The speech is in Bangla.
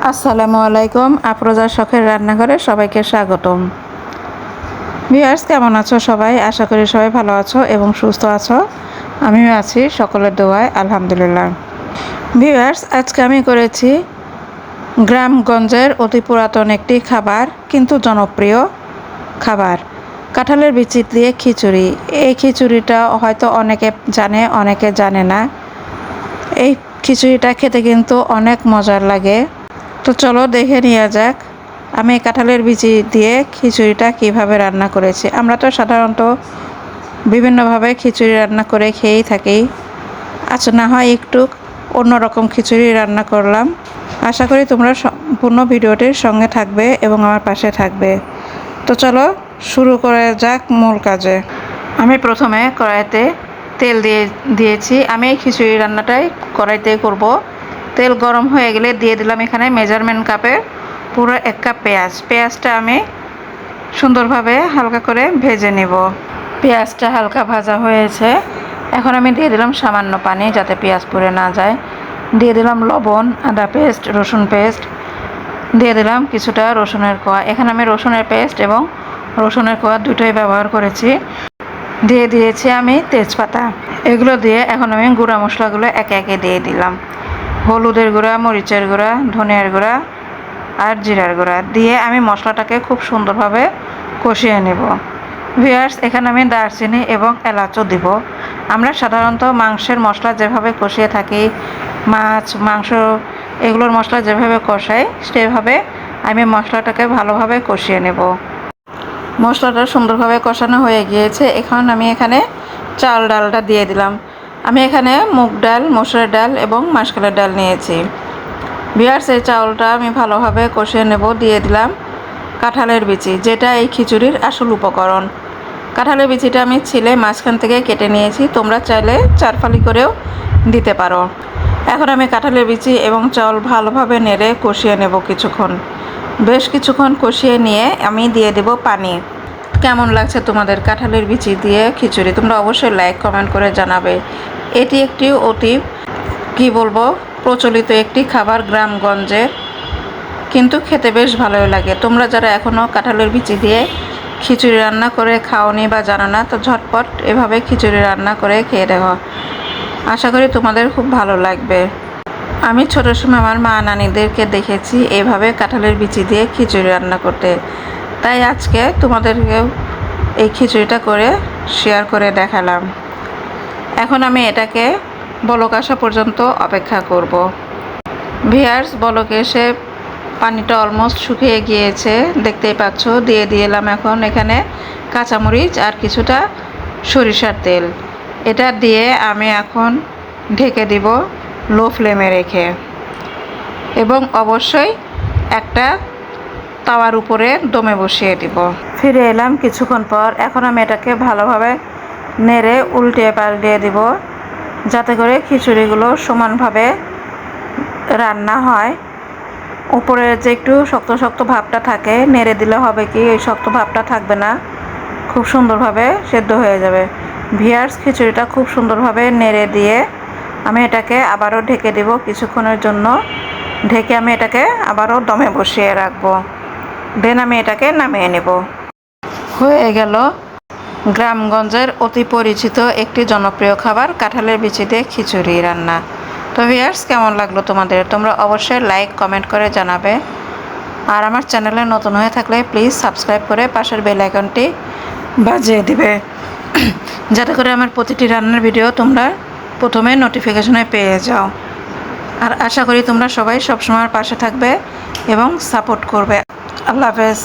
আসসালামু আলাইকুম। আফরোজা শখের রান্নাঘরে সবাইকে স্বাগতম। ভিউয়ার্স, কেমন আছো সবাই? আশা করি সবাই ভালো আছো এবং সুস্থ আছো। আমিও আছি, সকলের দোয়ায় আলহামদুলিল্লাহ। ভিউয়ার্স, আজকে আমি করেছি গ্রামগঞ্জের অতি পুরাতন একটি খাবার, কিন্তু জনপ্রিয় খাবার, কাঁঠালের বিচি দিয়ে খিচুড়ি। এই খিচুড়িটা হয়তো অনেকে জানে, অনেকে জানে না। এই খিচুড়িটা খেতে কিন্তু অনেক মজার লাগে। তো চলো দেখে নেওয়া যাক আমি কাঁঠালের বিচি দিয়ে খিচুড়িটা কিভাবে রান্না করেছি। আমরা তো সাধারণত বিভিন্নভাবে খিচুড়ি রান্না করে খেয়েই থাকি। আচ্ছা, না হয় একটু অন্যরকম খিচুড়ি রান্না করলাম। আশা করি তোমরা সম্পূর্ণ ভিডিওটির সঙ্গে থাকবে এবং আমার পাশে থাকবে। তো চলো শুরু করে যাক মূল কাজে। আমি প্রথমে কড়াইতে তেল দিয়েছি। আমি এই খিচুড়ি রান্নাটাই কড়াইতে করব। তেল গরম হয়ে গেলে দিয়ে দিলাম এখানে মেজারমেন্ট কাপে পুরো 1 কাপ পেঁয়াজটা আমি সুন্দরভাবে হালকা করে ভেজে নেব। পেঁয়াজটা হালকা ভাজা হয়েছে, এখন আমি দিয়ে দিলাম সামান্য পানি যাতে পেঁয়াজ পুড়ে না যায়। দিয়ে দিলাম লবণ, আদা পেস্ট, রসুন পেস্ট, দিয়ে দিলাম কিছুটা রসুনের কোয়া। এখানে আমি রসুনের পেস্ট এবং রসুনের কোয়া দুটোই ব্যবহার করেছি। দিয়ে দিয়েছি আমি তেজপাতা। এগুলো দিয়ে এখন আমি গুঁড়া মশলাগুলো একে একে দিয়ে দিলাম। হলুদের গুঁড়া, মরিচের গুঁড়া, ধনিয়ার গুঁড়া আর জিরার গুঁড়া দিয়ে আমি মশলাটাকে খুব সুন্দরভাবে কষিয়ে নেব। ভিউয়ার্স, এখানে আমি দারচিনি এবং এলাচও দিব। আমরা সাধারণত মাংসের মশলা যেভাবে কষিয়ে থাকি, মাছ, মাংস এগুলোর মশলা যেভাবে কষাই, সেভাবে আমি মশলাটাকে ভালোভাবে কষিয়ে নেব। মশলাটা সুন্দরভাবে কষানো হয়ে গিয়েছে। এখন আমি এখানে চাল ডালটা দিয়ে দিলাম। আমি এখানে মুগ ডাল, মসুরের ডাল এবং মাসকলাইয়ের ডাল নিয়েছি। ভিউয়ার্স, এই চাউলটা আমি ভালোভাবে কষিয়ে নেব। দিয়ে দিলাম কাঁঠালের বিচি, যেটা এই খিচুড়ির আসল উপকরণ। কাঁঠালের বিচিটা আমি ছিলে মাঝখান থেকে কেটে নিয়েছি, তোমরা চাইলে 4 ফালি করেও দিতে পারো। এখন আমি কাঁঠালের বিচি এবং চাউল ভালোভাবে নেড়ে কষিয়ে নেব কিছুক্ষণ। বেশ কিছুক্ষণ কষিয়ে নিয়ে আমি দিয়ে দেব পানি। কেমন লাগছে তোমাদের কাঁঠালের বিচি দিয়ে খিচুড়ি? তোমরা অবশ্যই লাইক কমেন্ট করে জানাবে। এটি একটি অতি প্রচলিত একটি খাবার গ্রামগঞ্জের, কিন্তু খেতে বেশ ভালোই লাগে। তোমরা যারা এখনও কাঁঠালের বিচি দিয়ে খিচুড়ি রান্না করে খাওনি বা জানো না, তো ঝটপট এভাবে খিচুড়ি রান্না করে খেয়ে দেখো। আশা করি তোমাদের খুব ভালো লাগবে। আমি ছোটোর সময় আমার মা নানিদেরকে দেখেছি এভাবে কাঁঠালের বিচি দিয়ে খিচুড়ি রান্না করতে, তাই আজকে তোমাদেরকেও এই খিচুড়িটা করে শেয়ার করে দেখালাম। এখন আমি এটাকে বলক আসা পর্যন্ত অপেক্ষা করব। ভিউয়ার্স, বলক এসে পানিটা অলমোস্ট শুকিয়ে গিয়েছে, দেখতেই পাচ্ছ। দিয়ে দিলাম এখন এখানে কাঁচামরিচ আর কিছুটা সরিষার তেল। এটা দিয়ে আমি এখন ঢেকে দিব লো ফ্লেমে রেখে, এবং অবশ্যই একটা তাওয়ার উপরে দমে বসিয়ে দিব। ফিরে এলাম কিছুক্ষণ পর। এখন আমি এটাকে ভালোভাবে নেড়ে উল্টে পাল্টে দিব, যাতে করে খিচুড়িগুলো সমানভাবে রান্না হয়। উপরে যে একটু শক্ত শক্ত ভাবটা থাকে, নেড়ে দিলে হবে কি এই শক্ত ভাবটা থাকবে না, খুব সুন্দরভাবে সেদ্ধ হয়ে যাবে। ভিউয়ার্স, খিচুড়িটা খুব সুন্দরভাবে নেড়ে দিয়ে আমি এটাকে আবারও ঢেকে দেব কিছুক্ষণের জন্য। ঢেকে আমি এটাকে আবারও দমে বসিয়ে রাখবো। দেন আমি এটাকে নামিয়ে নেব। হয়ে গেল গ্রামগঞ্জের অতি পরিচিত একটি জনপ্রিয় খাবার, কাঁঠালের বিচি দিয়ে খিচুড়ি রান্না। তো ভিউয়ার্স, কেমন লাগলো তোমাদের? তোমরা অবশ্যই লাইক কমেন্ট করে জানাবে। আর আমার চ্যানেলে নতুন হয়ে থাকলে প্লিজ সাবস্ক্রাইব করে পাশের বেল আইকনটি বাজিয়ে দিবে, যাতে করে আমার প্রতিটি রান্নার ভিডিও তোমরা প্রথমে নোটিফিকেশনে পেয়ে যাও। আর আশা করি তোমরা সবাই সবসময় পাশে থাকবে এবং সাপোর্ট করবে। আল্লাহ হাফেজ।